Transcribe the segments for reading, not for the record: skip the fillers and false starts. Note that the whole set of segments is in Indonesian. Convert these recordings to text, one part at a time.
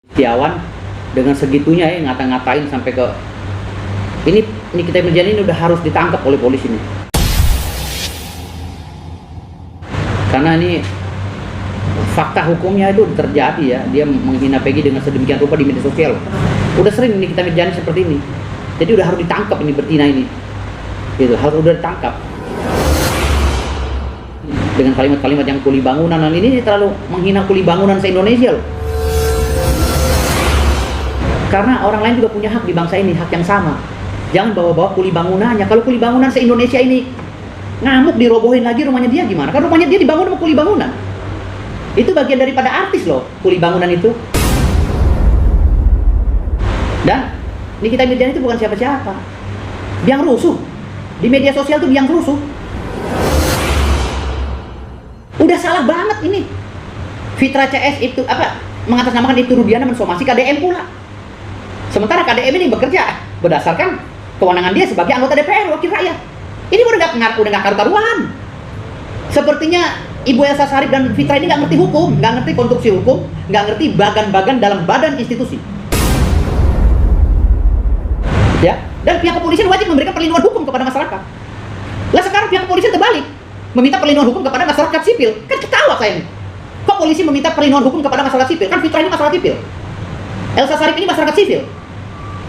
Setiawan dengan segitunya ya ngata-ngatain sampai ke ini Nikita Mirzani ini udah harus ditangkap oleh polisi nih. Karena ini fakta hukumnya itu terjadi ya, dia menghina Peggy dengan sedemikian rupa di media sosial. Udah sering Nikita Mirzani seperti ini. Jadi udah harus ditangkap ini betina ini. Gitu, harus udah ditangkap. Dengan kalimat-kalimat yang kuli bangunan, dan ini terlalu menghina kuli bangunan se-Indonesia loh. Karena orang lain juga punya hak di bangsa ini, hak yang sama. Jangan bawa-bawa kuli bangunannya. Kalau kuli bangunan se-Indonesia ini ngamuk dirobohin lagi rumahnya dia gimana? Kan rumahnya dia dibangun sama kuli bangunan. Itu bagian daripada artis loh, kuli bangunan itu. Dan Nikita Mirzani itu bukan siapa-siapa. Biang rusuh. Di media sosial tuh biang rusuh. Udah salah banget ini. Fitra CS itu apa? Mengatasnamakan itu Rudiana mensomasi KDM pula. Sementara KDM ini bekerja berdasarkan kewenangan dia sebagai anggota DPR, wakil rakyat. Ini udah nggak karu-karuan. Sepertinya Ibu Elsa Sharif dan Fitra ini nggak ngerti hukum, nggak ngerti konstruksi hukum, nggak ngerti bagan-bagan dalam badan institusi. Ya, dan pihak kepolisian wajib memberikan perlindungan hukum kepada masyarakat. Lah sekarang pihak kepolisian terbalik, meminta perlindungan hukum kepada masyarakat sipil. Kan ketawa saya ini. Kok polisi meminta perlindungan hukum kepada masyarakat sipil? Kan Fitra ini masyarakat sipil. Elsa Sharif ini masyarakat sipil.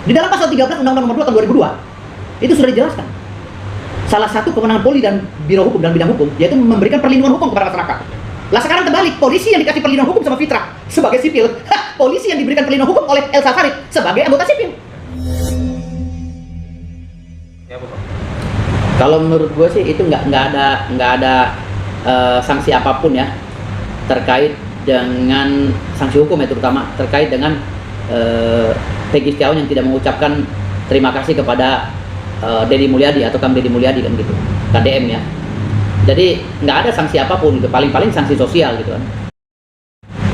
Di dalam pasal 13 Undang-Undang Nomor 2 Tahun 2002 itu sudah dijelaskan. Salah satu kewenangan Polri dan Biro Hukum dalam bidang hukum yaitu memberikan perlindungan hukum kepada masyarakat. Lah sekarang terbalik, polisi yang dikasih perlindungan hukum sama Fitra sebagai sipil, polisi yang diberikan perlindungan hukum oleh Elsa Sharif sebagai anggota sipil. Ya, kalau menurut gue sih itu nggak ada sanksi apapun ya terkait dengan sanksi hukum ya, terutama terkait dengan Peggy Setiawan yang tidak mengucapkan terima kasih kepada Deddy Mulyadi atau Kang Deddy Mulyadi kan gitu, KDM ya. Jadi nggak ada sanksi apapun gitu, paling-paling sanksi sosial gitu kan.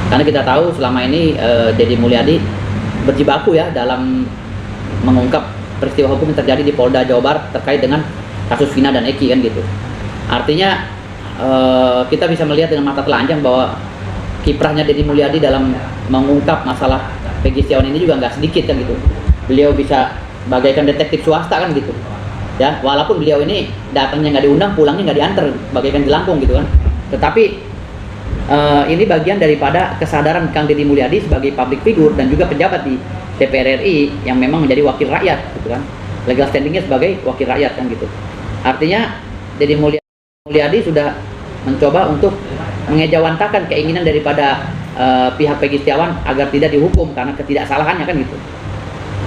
Karena kita tahu selama ini Deddy Mulyadi berjibaku ya dalam mengungkap peristiwa hukum yang terjadi di Polda Jawa Barat terkait dengan kasus Vina dan Eki kan gitu. Artinya kita bisa melihat dengan mata telanjang bahwa kiprahnya Deddy Mulyadi dalam mengungkap masalah Peggy Setiawan ini juga nggak sedikit kan gitu. Beliau bisa bagaikan detektif swasta kan gitu ya, walaupun beliau ini datangnya nggak diundang, pulangnya nggak diantar bagaikan jelangkung gitu kan. Tetapi ini bagian daripada kesadaran Kang Deddy Mulyadi sebagai public figure dan juga pejabat di DPR RI yang memang menjadi wakil rakyat gitu kan, legal standingnya sebagai wakil rakyat kan gitu. Artinya Deddy Mulyadi sudah mencoba untuk mengejawantakan keinginan daripada pihak Peggy Setiawan agar tidak dihukum karena ketidaksalahannya kan gitu.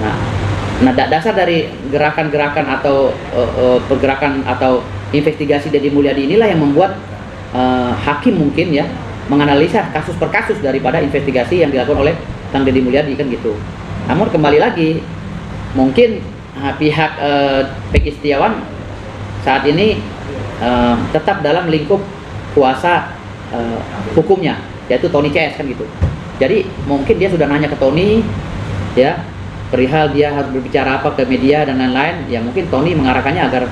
Nah, dasar dari gerakan-gerakan atau pergerakan atau investigasi Deddy Mulyadi inilah yang membuat hakim mungkin ya menganalisa kasus per kasus daripada investigasi yang dilakukan oleh Kang Deddy Mulyadi kan gitu. Namun kembali lagi mungkin pihak Peggy Setiawan saat ini tetap dalam lingkup kuasa hukumnya, yaitu Tony CS kan gitu. Jadi mungkin dia sudah nanya ke Tony ya perihal dia harus berbicara apa ke media dan lain-lain, ya mungkin Tony mengarahkannya agar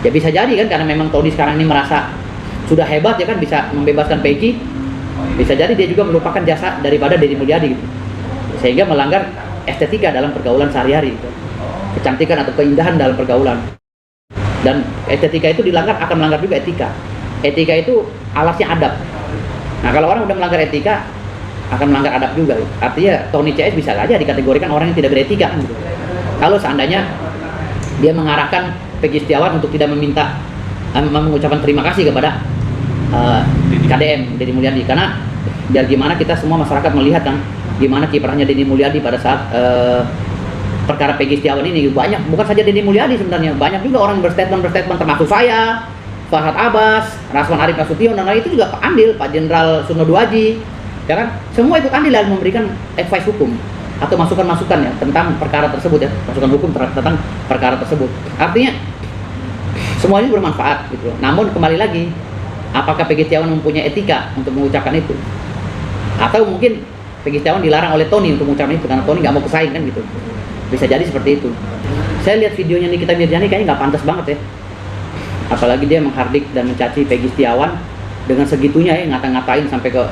ya bisa jadi kan, karena memang Tony sekarang ini merasa sudah hebat ya kan, bisa membebaskan Peggy, bisa jadi dia juga melupakan jasa daripada Deddy Mulyadi gitu, sehingga melanggar estetika dalam pergaulan sehari-hari gitu. Kecantikan atau keindahan dalam pergaulan, dan estetika itu dilanggar akan melanggar juga etika. Etika itu alasnya adab. Nah kalau orang udah melanggar etika akan melanggar adab juga. Artinya Tony CS bisa saja dikategorikan orang yang tidak beretika kan gitu. Kalau seandainya dia mengarahkan Peggy Setiawan untuk tidak mengucapkan terima kasih kepada KDM Deddy Mulyadi, karena biar gimana kita semua masyarakat melihat kan gimana kiprahnya Deddy Mulyadi pada saat perkara Peggy Setiawan ini. Banyak, bukan saja Deddy Mulyadi sebenarnya, banyak juga orang berstatement termasuk saya, Farhad Abbas, Rasman Arif Nasution, dan lain itu juga andil, Pak Jenderal Surno Duaji, ya kan? Semua ikut andil dalam memberikan advice hukum atau masukan-masukan ya tentang perkara tersebut ya, masukan hukum tentang perkara tersebut. Artinya semua ini bermanfaat gitu. Namun kembali lagi, apakah Peggy Setiawan mempunyai etika untuk mengucapkan itu? Atau mungkin Peggy Setiawan dilarang oleh Tony untuk mengucapkan itu karena Tony nggak mau bersaing kan gitu. Bisa jadi seperti itu. Saya lihat videonya Nikita Mirzani kayaknya nggak pantas banget ya. Apalagi dia menghardik dan mencaci Peggy Setiawan dengan segitunya ya, ngata-ngatain sampai ke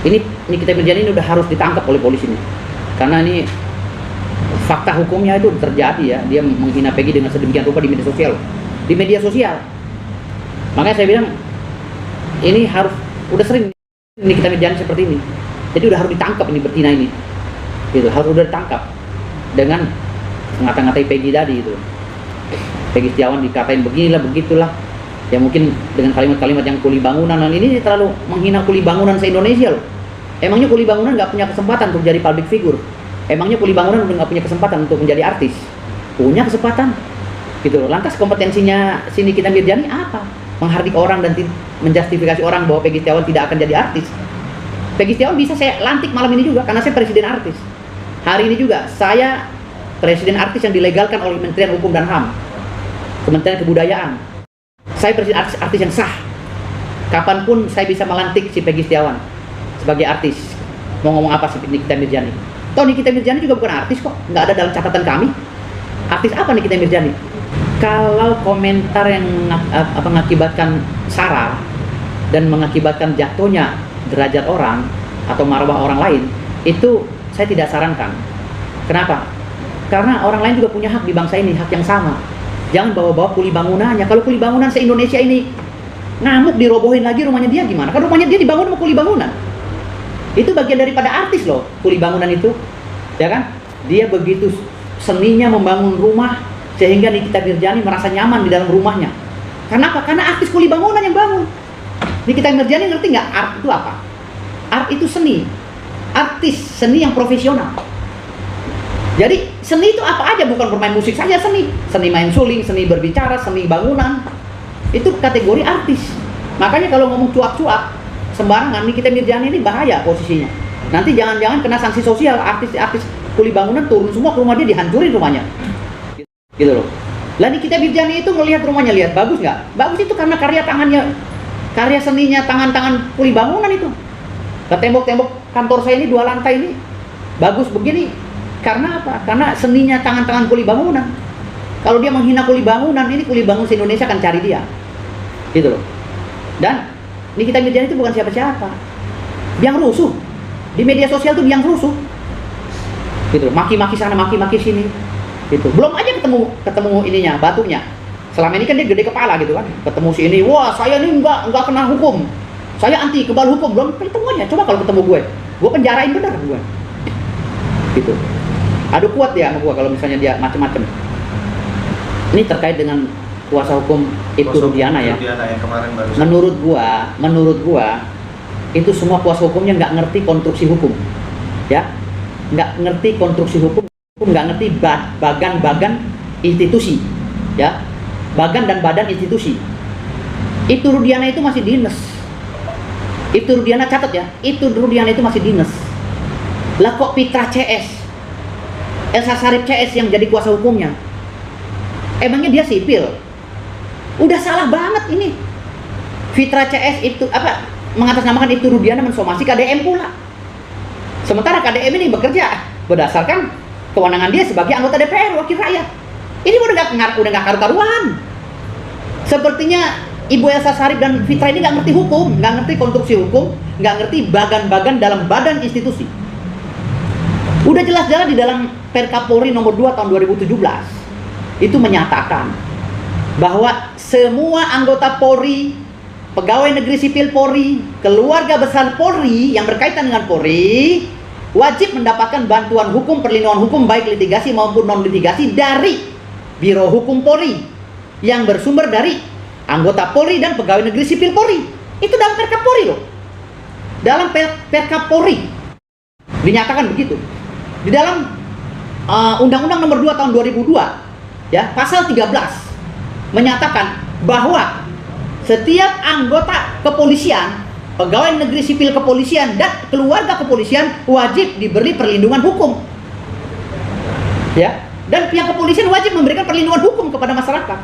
ini Nikita Mirzani ini udah harus ditangkap oleh polisi nih. Karena ini fakta hukumnya itu terjadi ya, dia menghina Peggy dengan sedemikian rupa di media sosial. Di media sosial. Makanya saya bilang ini harus, udah sering Nikita Mirzani seperti ini. Jadi udah harus ditangkap ini betina ini. Gitu, harus udah ditangkap dengan ngata-ngatai Peggy tadi itu. Peggy Setiawan dikatain beginilah begitulah. Ya mungkin dengan kalimat-kalimat yang kuli bangunan, dan ini terlalu menghina kuli bangunan se-Indonesia loh. Emangnya kuli bangunan nggak punya kesempatan untuk jadi public figure? Emangnya kuli bangunan udah nggak punya kesempatan untuk menjadi artis? Punya kesempatan, gitu loh. Lantas kompetensinya si Nikita Mirzani apa? Menghardik orang dan menjustifikasi orang bahwa Peggy Setiawan tidak akan jadi artis. Peggy Setiawan bisa saya lantik malam ini juga karena saya presiden artis. Hari ini juga saya presiden artis yang dilegalkan oleh Kementerian Hukum dan HAM, Kementerian Kebudayaan. Saya presiden artis yang sah. Kapanpun saya bisa melantik si Peggy Setiawan sebagai artis. Mau ngomong apa sih Nikita Mirzani? Toh Nikita Mirzani juga bukan artis kok, nggak ada dalam catatan kami. Artis apa Nikita Mirzani? Kalau komentar yang mengakibatkan sara dan mengakibatkan jatuhnya derajat orang atau marwah orang lain, itu saya tidak sarankan. Kenapa? Karena orang lain juga punya hak di bangsa ini, hak yang sama. Jangan bawa-bawa kuli bangunannya. Kalau kuli bangunan se-Indonesia ini ngamuk dirobohin lagi rumahnya dia gimana? Kan rumahnya dia dibangun sama kuli bangunan. Itu bagian daripada artis loh, kuli bangunan itu. Ya kan? Dia begitu seninya membangun rumah sehingga Nikita Mirzani merasa nyaman di dalam rumahnya. Kenapa? Karena artis kuli bangunan yang bangun. Nikita Mirzani ngerti nggak art itu apa? Art itu seni. Artis, seni yang profesional. Jadi seni itu apa aja, bukan bermain musik saja seni. Seni main suling, seni berbicara, seni bangunan. Itu kategori artis. Makanya kalau ngomong cuap-cuap sembarangan, Nikita Mirzani ini bahaya posisinya. Nanti jangan-jangan kena sanksi sosial, artis-artis kuli bangunan turun semua ke rumah dia, dihancurin rumahnya. Gitu loh. Lah Nikita Mirzani itu melihat rumahnya, lihat bagus nggak? Bagus itu karena karya tangannya, karya seninya, tangan-tangan kuli bangunan itu. Ke tembok-tembok kantor saya ini 2 lantai ini bagus begini. Karena apa? Karena seninya tangan-tangan kuli bangunan. Kalau dia menghina kuli bangunan, ini kuli bangun se-Indonesia akan cari dia. Gitu loh. Dan Nikita Mirzani itu bukan siapa-siapa. Biang rusuh. Di media sosial tuh biang rusuh. Gitu loh. Maki-maki sana, maki-maki sini. Gitu. Belum aja ketemu ininya, batunya. Selama ini kan dia gede kepala gitu kan. Ketemu si ini, wah saya ini enggak kena hukum. Saya anti kebal hukum. Belum ketemu aja. Coba kalau ketemu gue penjarain bener gue. Gitu. Aduh kuat dia sama gua kalau misalnya dia macem-macem. Ini terkait dengan kuasa hukum Ibtu Rudiana ya. Yang kemarin baru. Menurut gua itu semua kuasa hukumnya nggak ngerti konstruksi hukum, ya, nggak ngerti konstruksi hukum, nggak ngerti bagan institusi, ya, bagan dan badan institusi. Ibtu Rudiana itu masih dinas. Ibtu Rudiana catat ya, Ibtu Rudiana itu masih dinas. Lah kok Fitra CS? Elsa Sharif CS yang jadi kuasa hukumnya. Emangnya dia sipil? Udah salah banget ini. Fitra CS itu apa? Mengatasnamakan Ibtu Rudiana mensomasi KDM pula. Sementara KDM ini bekerja berdasarkan kewenangan dia sebagai anggota DPR wakil rakyat. Ini udah nggak karu-karuan. Sepertinya Ibu Elsa Sharif dan Fitra ini nggak ngerti hukum, nggak ngerti konstruksi hukum, nggak ngerti bagan-bagan dalam badan institusi. Udah jelas-jelas di dalam Perkapolri nomor 2 tahun 2017 itu menyatakan bahwa semua anggota Polri, pegawai negeri sipil Polri, keluarga besar Polri yang berkaitan dengan Polri wajib mendapatkan bantuan hukum, perlindungan hukum baik litigasi maupun non litigasi dari Biro Hukum Polri yang bersumber dari anggota Polri dan pegawai negeri sipil Polri. Itu dalam Perkapolri loh. Dalam Perkapolri dinyatakan begitu. Di dalam Undang-Undang Nomor 2 Tahun 2002, ya, Pasal 13 menyatakan bahwa setiap anggota kepolisian, pegawai negeri sipil kepolisian dan keluarga kepolisian wajib diberi perlindungan hukum. Ya, dan pihak kepolisian wajib memberikan perlindungan hukum kepada masyarakat.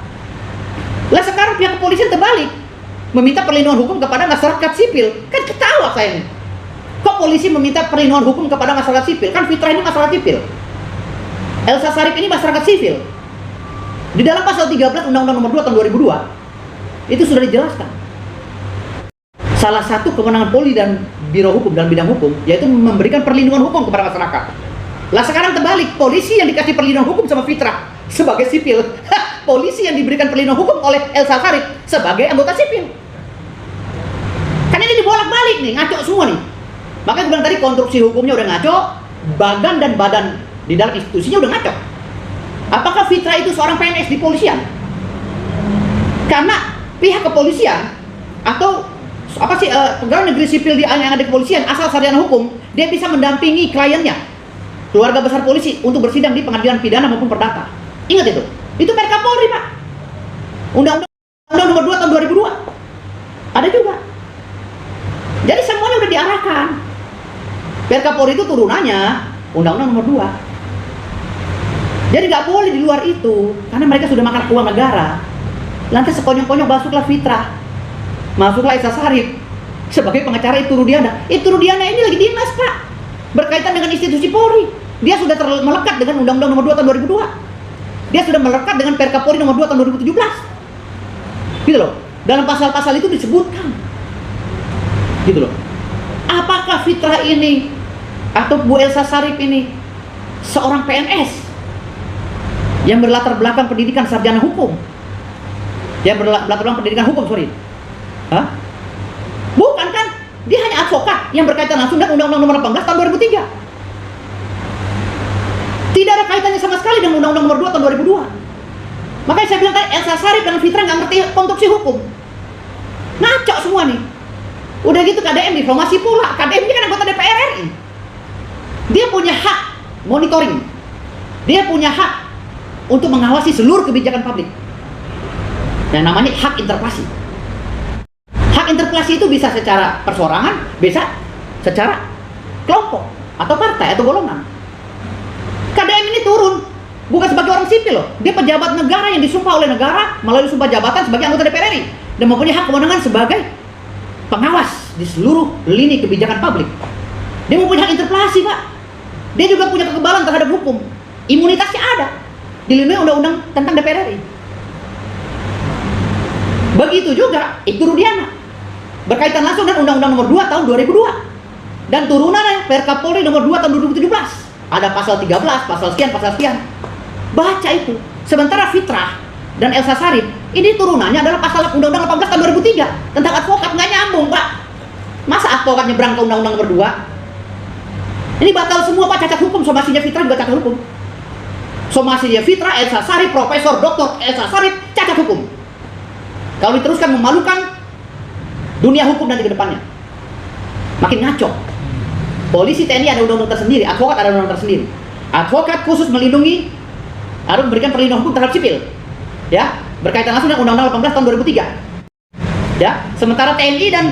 Lah sekarang pihak kepolisian terbalik, meminta perlindungan hukum kepada masyarakat sipil. Kan ketawa saya ini. Kok polisi meminta perlindungan hukum kepada masyarakat sipil? Kan Fitra ini masyarakat sipil. Elsa Sharif ini masyarakat sipil. Di dalam pasal 13 Undang-Undang Nomor 2 Tahun 2002 itu sudah dijelaskan. 1 salah satu kewenangan Polri dan Biro Hukum dalam bidang hukum yaitu memberikan perlindungan hukum kepada masyarakat. Lah sekarang terbalik, polisi yang dikasih perlindungan hukum sama Fitra sebagai sipil, polisi yang diberikan perlindungan hukum oleh Elsa Sharif sebagai anggota sipil. Kan ini dibolak-balik nih, ngaco semua nih. Makanya gue bilang tadi konstruksi hukumnya udah ngaco, badan dan badan di dalam institusinya udah ngaco. Apakah Fitra itu seorang PNS di polisian? Karena pihak kepolisian atau apa sih pegawai negeri sipil yang ada di kepolisian asal sarjana hukum, dia bisa mendampingi kliennya, keluarga besar polisi untuk bersidang di pengadilan pidana maupun perdata. Ingat itu perka Polri, Pak. Undang-Undang nomor 2 tahun 2002 ada juga. Jadi semuanya udah diarahkan. Perka Polri itu turunannya Undang-Undang nomor 2. Jadi nggak boleh di luar itu, karena mereka sudah makan uang negara. Lantas sekonyong-konyong masuklah Fitra, masuklah Elsa Sharif sebagai pengacara Ibtu Rudiana. Ibtu Rudiana ini lagi dinas, Pak, berkaitan dengan institusi Polri. Dia sudah melekat dengan Undang-Undang nomor 2 tahun 2002. Dia sudah melekat dengan Perka Polri nomor 2 tahun 2017. Gitu loh. Dalam pasal-pasal itu disebutkan. Gitu loh. Apakah Fitra ini atau Bu Elsa Sharif ini seorang PNS yang berlatar belakang pendidikan sarjana hukum? Yang berlatar belakang pendidikan hukum, sorry. Hah? Bukan kan? Dia hanya advokat yang berkaitan langsung dengan Undang-Undang nomor 18 tahun 2003. Tidak ada kaitannya sama sekali dengan Undang-Undang nomor 2 tahun 2002. Makanya saya bilang tadi, Elsa Sharif dan Fitra nggak ngerti konstruksi hukum. Ngaco semua nih. Udah gitu KDM difamasi pula. KDM ini kan anggota DPR RI. Dia punya hak monitoring. Dia punya hak untuk mengawasi seluruh kebijakan publik. Yang namanya hak interpelasi. Hak interpelasi itu bisa secara perseorangan, bisa secara kelompok atau partai atau golongan. KDM ini turun bukan sebagai orang sipil loh. Dia pejabat negara yang disumpah oleh negara melalui sumpah jabatan sebagai anggota DPR RI dan mempunyai hak kewenangan sebagai pengawas di seluruh lini kebijakan publik. Dia mempunyai hak interpelasi, Pak. Dia juga punya kekebalan terhadap hukum. Imunitasnya ada. Dilindungi undang-undang tentang DPR RI. Begitu juga Ibtu Rudiana. Berkaitan langsung dengan Undang-Undang nomor 2 tahun 2002. Dan turunannya Perka Polri nomor 2 tahun 2017. Ada pasal 13, pasal sekian, pasal sekian. Baca itu. Sementara Fitra dan Elsa Sharif, ini turunannya adalah pasal Undang-Undang 18 tahun 2003 tentang advokat. Nggak nyambung, Pak. Masa advokat nyebrang ke Undang-Undang nomor 2? Ini batal semua, Pak. Cacat hukum. Somasinya Fitra juga cacat hukum. Somasinya Fitra, Elsa Sharif, Profesor Dr. Elsa Sharif, cacat hukum. Kalau diteruskan memalukan dunia hukum nanti ke depannya. Makin ngaco. Polisi TNI ada undang-undang tersendiri, advokat ada undang-undang tersendiri. Advokat khusus melindungi, harus memberikan perlindungan hukum terhadap sipil. Ya, berkaitan langsung dengan Undang-Undang 18 tahun 2003. Ya, sementara TNI dan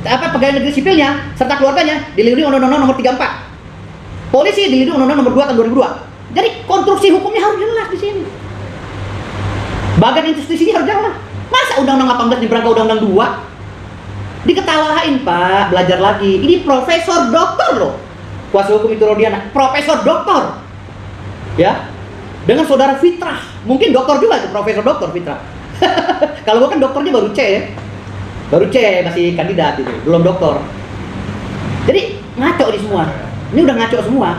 pegawai negeri sipilnya serta keluarganya dilindungi Undang-Undang nomor 34. Polisi dilindungi Undang-Undang nomor 2 tahun 2002. Jadi konstruksi hukumnya harus jelas di sini. Bagian institusinya harus jelas. Masa Undang-Undang 18 nyebrang ke Undang-Undang 2? Diketawain, Pak, belajar lagi. Ini profesor doktor loh. Kuasa hukum Ibtu Rudiana, profesor doktor. Ya. Dengan saudara Fitra. Mungkin doktor juga itu, profesor doktor Fitra. Kalau bukan doktornya baru C ya. Baru C, masih kandidat itu, belum doktor. Jadi ngaco di semua. Ini udah ngaco semua.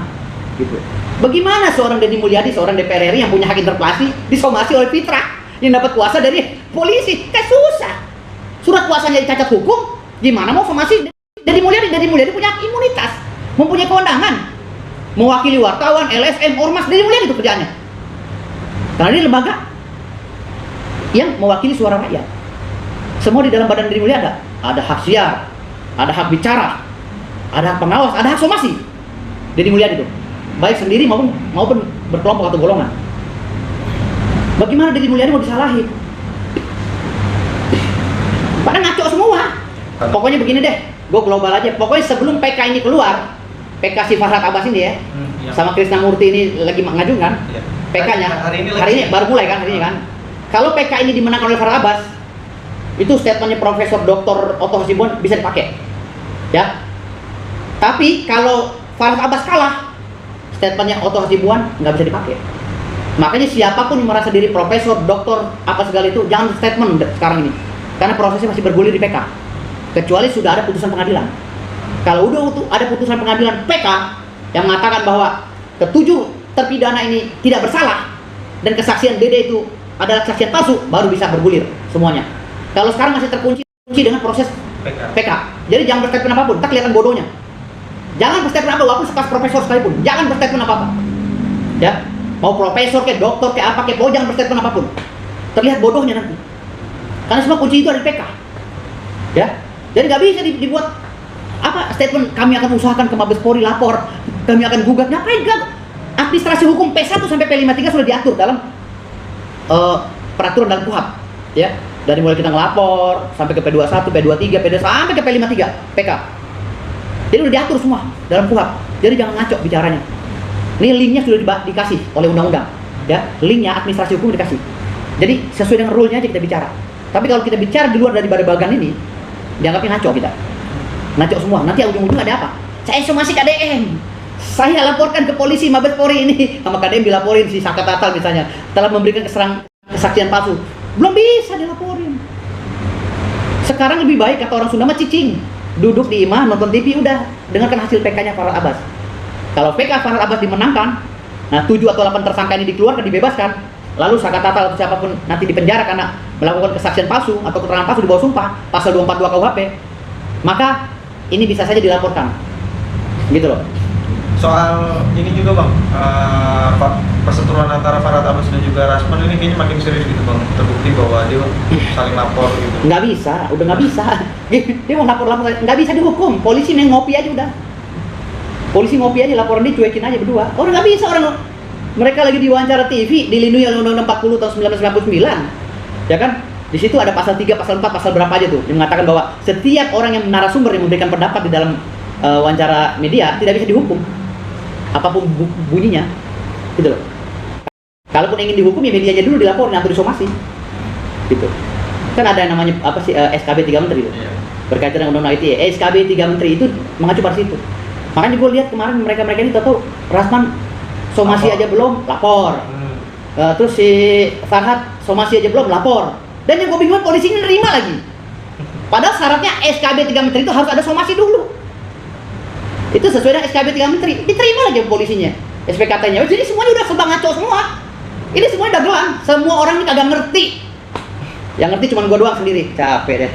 Gitu. Bagaimana seorang Deddy Mulyadi, seorang DPR RI yang punya hak interpelasi disomasi oleh Fitra yang dapat kuasa dari polisi? Kayak susah. Surat kuasanya dicacat hukum, gimana mau somasi Deddy Mulyadi? Deddy Mulyadi punya imunitas, mempunyai kewenangan mewakili wartawan, LSM, ormas. Deddy Mulyadi itu kerjaannya. Karena ini lembaga yang mewakili suara rakyat. Semua di dalam badan Deddy Mulyadi ada hak siar, ada hak bicara, ada hak pengawas, ada hak somasi. Deddy Mulyadi itu baik sendiri maupun berkelompok atau golongan. Bagaimana Deddy Mulyadi mau disalahin? Pada ngaco semua. Pokoknya begini deh, gue global aja. Pokoknya sebelum PK ini keluar, PK si Farhad Abbas ini ya, sama Krisnamurti ini lagi mengajukan PK-nya. Hari ini baru mulai kan, hari ini kan. Kalau PK ini dimenangkan oleh Farhad Abbas, itu statementnya Profesor Dr. Otto Hasibuan bisa dipakai, ya. Tapi kalau Farhad Abbas kalah, statementnya Otto Hasibuan nggak bisa dipakai. Makanya siapapun yang merasa diri profesor, doktor, apa segala itu, jangan statement sekarang ini. Karena prosesnya masih bergulir di PK. kecuali sudah ada putusan pengadilan. Kalau udah ada putusan pengadilan PK yang mengatakan bahwa ketujuh terpidana ini tidak bersalah dan kesaksian Dede itu adalah kesaksian palsu, baru bisa bergulir semuanya. Kalau sekarang masih terkunci dengan proses PK. Jadi jangan berstatement apapun, tak kelihatan bodohnya. Jangan berstatement apa, walaupun sekelas profesor sekalipun, jangan berstatement apa-apa. Ya, mau profesor kayak dokter kayak apa kayak, jangan berstatement apapun. Terlihat bodohnya nanti. Karena semua kunci itu ada di PK. Ya, jadi nggak bisa dibuat apa statement kami akan usahakan ke Mabes Polri lapor, kami akan gugat. Ngapain gak? Administrasi hukum P1 sampai P53 sudah diatur dalam peraturan dalam KUHP. Ya, dari mulai kita ngelapor sampai ke P21, P23, P2 sampai ke P53 PK. Jadi udah diatur semua dalam KUHP. Jadi jangan ngaco bicaranya. Ini linknya sudah dikasih oleh undang-undang. Ya, linknya administrasi hukum dikasih. Jadi sesuai dengan rule-nya aja kita bicara. Tapi kalau kita bicara di luar dari bagan ini, dianggapnya ngaco kita. Ngaco semua. Nanti ujung-ujung ada apa? Saya somasi KDM. Saya laporkan ke polisi Mabes Polri ini. Sama KDM dilaporin si Saka Tatal misalnya telah memberikan kesaksian palsu. Belum bisa dilaporin. Sekarang lebih baik kata orang Sunda mah cicing. Duduk di imah nonton TV udah dengarkan hasil PK-nya Farhad Abbas. Kalau PK Farhad Abbas dimenangkan, nah 7 atau 8 tersangka ini dikeluarkan, dibebaskan, lalu Saka Tatal atau siapapun nanti dipenjara karena melakukan kesaksian palsu atau keterangan palsu di bawah sumpah pasal 242 KUHP, maka ini bisa saja dilaporkan. Gitu loh. Soal ini juga Bang, perseteruan antara Farhad Abbas dan juga Rasman ini kayaknya makin serius gitu Bang. Terbukti bahwa dia saling lapor gitu. Nggak bisa, udah nggak bisa. Dia mau lapor-lapor, nggak bisa dihukum. Polisi yang ngopi aja udah. Polisi ngopi aja, laporan dia cuekin aja berdua. Orang nggak bisa, orang mereka lagi diwawancara TV, dilindungi oleh Undang-Undang 40 tahun 1999. Ya kan? Di situ ada pasal 3, pasal 4, pasal berapa aja tuh yang mengatakan bahwa setiap orang yang narasumber yang memberikan pendapat di dalam wawancara media tidak bisa dihukum. Apapun bunyinya, gitu loh. Kalaupun ingin dihukum ya medianya dulu dilaporin atau disomasi, gitu. Kan ada yang namanya apa sih SKB 3 Menteri itu, berkaitan dengan undang-undang ITE. SKB 3 Menteri itu mengacu pada situ. Makanya gue lihat kemarin mereka ini tahu Rasman somasi aja belum lapor, terus si Farhad somasi aja belum lapor, dan yang gue bingung polisi ini nerima lagi. Padahal syaratnya SKB 3 Menteri itu harus ada somasi dulu. Itu sesuai dengan SKB 3 Menteri, diterima lagi polisinya SPKT-nya. Jadi semuanya udah serba ngaco semua. Ini semuanya dagelan, semua orang ini kagak ngerti. Yang ngerti cuma gua doang sendiri, capek deh.